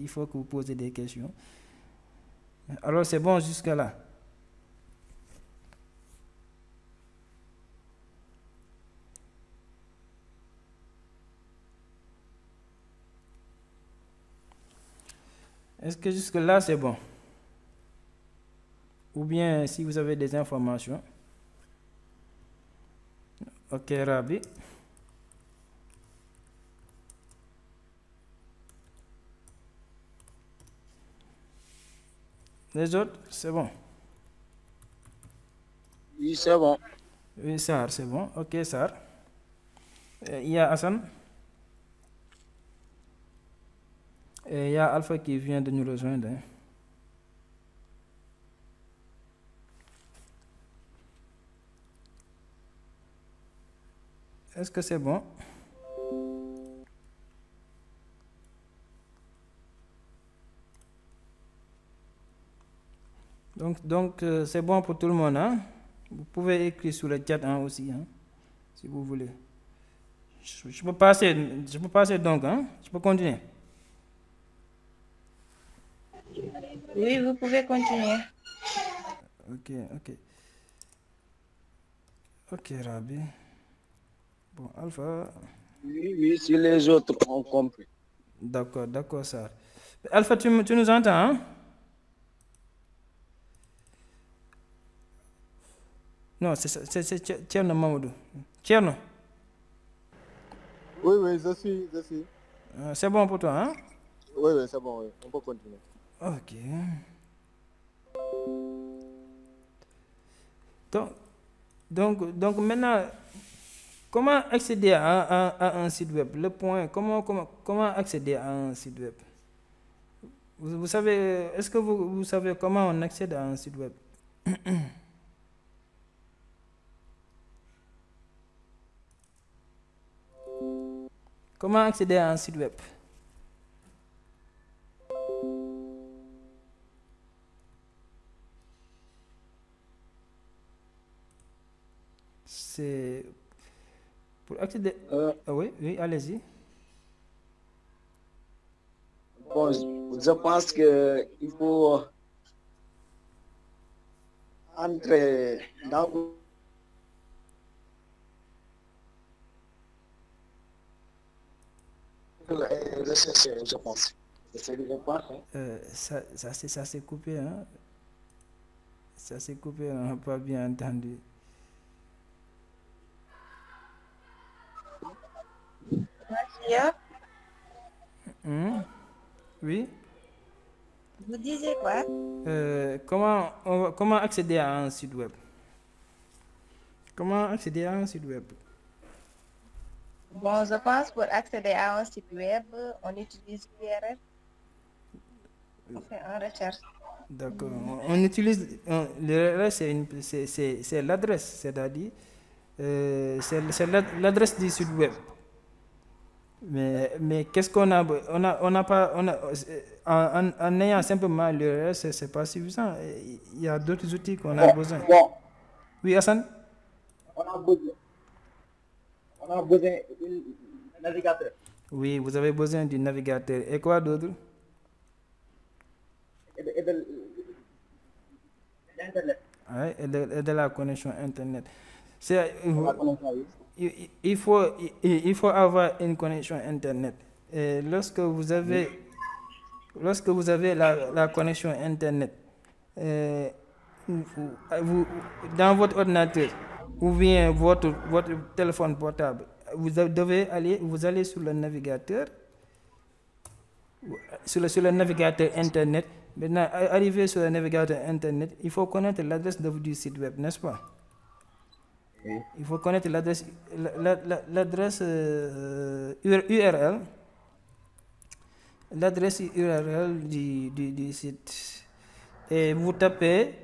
il faut que vous posez des questions. Alors, c'est bon jusqu'à là. Est-ce que jusque-là, c'est bon? Ou bien, si vous avez des informations. Ok, Rabi. Les autres, c'est bon? Oui, c'est bon. Oui, Sar, c'est bon. Ok, Sar. Il y a Hassan. Et il y a Alpha qui vient de nous rejoindre. Hein. Est-ce que c'est bon? Donc c'est bon pour tout le monde. Hein? Vous pouvez écrire sur le chat hein, aussi, hein, si vous voulez. Je peux passer donc, hein? Je peux continuer. Oui, vous pouvez continuer. Ok. Ok, Rabi. Bon, Alpha. Oui, si les autres ont compris. D'accord, ça. Alpha, tu nous entends, hein? Non, c'est Tcherno Mamoudou. Tcherno. Oui, je suis. C'est bon pour toi, hein? Oui, c'est bon, oui. On peut continuer. Ok. Donc maintenant, comment accéder à un site web? Le point, comment accéder à un site web? Vous savez, est-ce que vous savez comment on accède à un site web? Comment accéder à un site web? C'est pour accéder. Oui, allez-y. Bon, je pense qu'il faut entrer dans rechercher, je pense. Ça s'est coupé, hein? Ça s'est coupé, on n'a pas bien entendu. Oui? Vous disiez quoi? Comment accéder à un site web? Comment accéder à un site web? Bon, je pense pour accéder à un site web, on utilise l'URL. On fait une recherche. D'accord. On utilise l'URL, c'est l'adresse, c'est-à-dire c'est l'adresse du site web. Mais qu'est-ce qu'on a? On n'a pas. En ayant simplement l'URL, c'est pas suffisant. Il y a d'autres outils qu'on a besoin. Bon. Oui, Hassan? On a besoin d'un navigateur. Oui, vous avez besoin du navigateur. Et quoi d'autre? Et de l'Internet. Ouais, et de la connexion Internet. Il faut avoir une connexion Internet. Et lorsque vous avez la connexion Internet, dans votre ordinateur ou bien votre téléphone portable, vous allez sur le navigateur, sur le navigateur Internet. Maintenant, arrivé sur le navigateur Internet, il faut connaître l'adresse du site web, n'est-ce pas? Oui. Il faut connaître l'adresse URL. L'adresse URL du site. Et vous tapez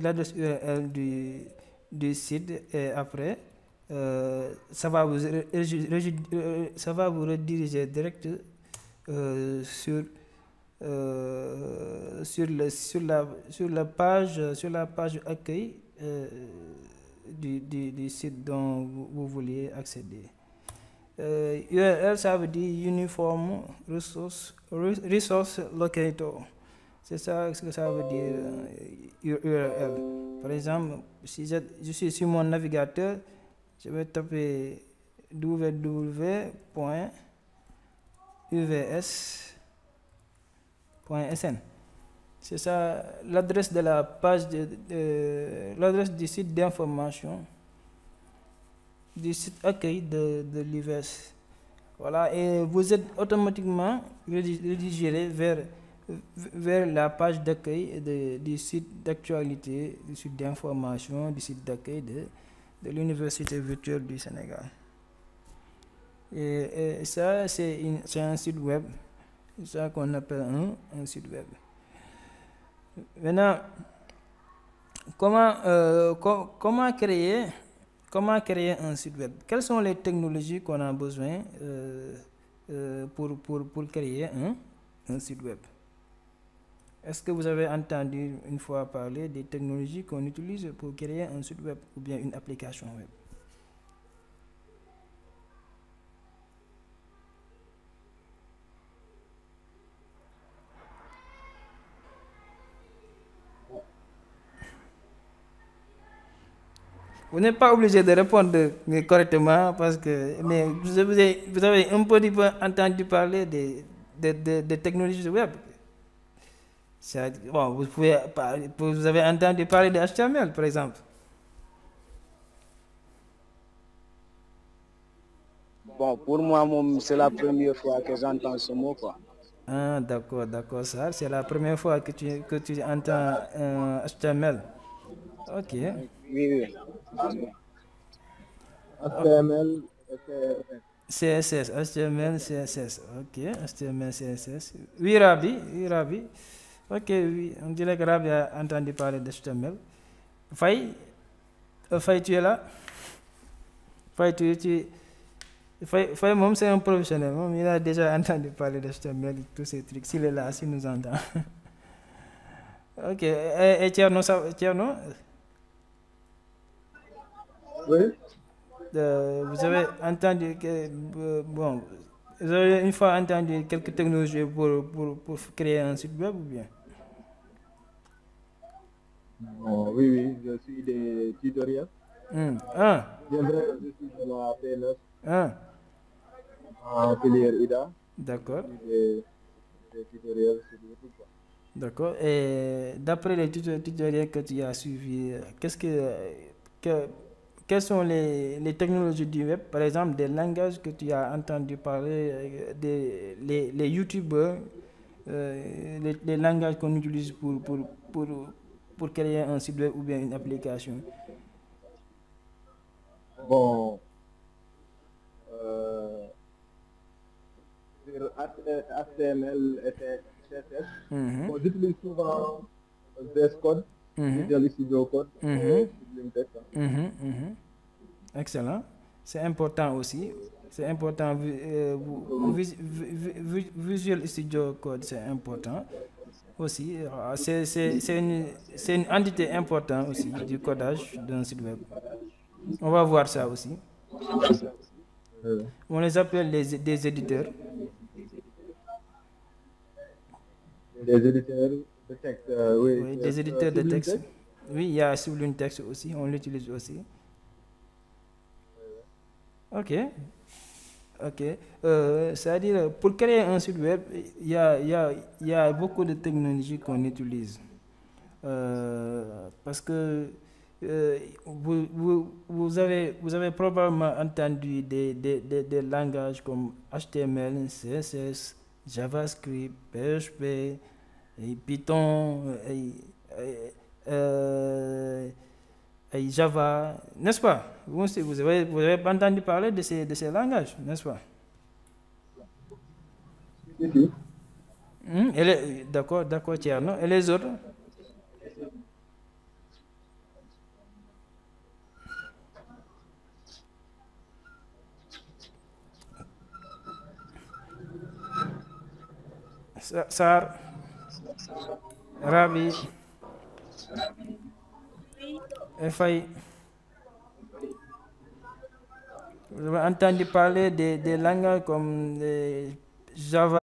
l'adresse URL du site et après, ça va vous rediriger direct sur la page accueil du site dont vous vouliez accéder. URL, ça veut dire Uniform Resource Locator. C'est ça ce que ça veut dire URL. Par exemple, si je suis sur mon navigateur, je vais taper www.uvs.sn. C'est ça l'adresse de la page l'adresse du site d'information, du site accueil de l'UVS. Voilà, et vous êtes automatiquement redirigé vers la page d'accueil du site d'actualité, du site d'information, du site d'accueil de l'Université virtuelle du Sénégal. Et ça, c'est un site web. C'est ça qu'on appelle un site web. Maintenant, comment créer un site web? Quelles sont les technologies qu'on a besoin pour créer un site web? Est-ce que vous avez entendu une fois parler des technologies qu'on utilise pour créer un site web ou bien une application web? Vous n'êtes pas obligé de répondre correctement parce que mais vous avez un peu entendu parler des technologies web. Bon, vous avez entendu parler de HTML, par exemple. Bon, pour moi, c'est la première fois que j'entends ce mot, quoi. Ah, d'accord, ça. C'est la première fois que tu entends HTML. Ok. Oui. HTML, CSS, HTML, CSS. Ok, HTML, CSS. Oui, Rabi. Ok, oui, on dirait que Rabi a entendu parler d'HTML. Faye, tu es là? Faye, c'est un professionnel. Il a déjà entendu parler d'HTML et tous ces trucs. S'il est là, s'il nous entend. Ok, et Tierno? oui. Vous avez entendu vous avez une fois entendu quelques technologies pour créer un site web ou bien? Oui, je suis des tutoriels. Bien vrai, Je suis de la PNF en filière IDA. D'accord. Des tutoriels sur YouTube. D'accord. Et d'après les tutoriels que tu as suivis, quelles sont les technologies du web, par exemple des langages que tu as entendu parler, les YouTubeurs, les langages qu'on utilise pour créer un site web ou bien une application? Bon, sur HTML et CSS, bon, j'utilise souvent VS Code, Visual Studio Code et Sublime Text. Excellent. C'est important aussi. C'est important. Visual Studio Code, c'est important aussi. C'est une entité importante aussi du codage d'un site web. On va voir ça aussi. On les appelle des éditeurs. Des éditeurs de texte, oui, des éditeurs de texte. Oui, il y a Sublime Text aussi, on l'utilise aussi. Ok. C'est-à-dire, pour créer un site web, il y a beaucoup de technologies qu'on utilise. Parce que vous avez probablement entendu des langages comme HTML, CSS, JavaScript, PHP, et Python, et Java, n'est-ce pas? Vous avez entendu parler de ces langages, n'est-ce pas? D'accord, Tierno. Et les autres? Sar, Rabi, Faye. Vous avez entendu parler des langages comme Java.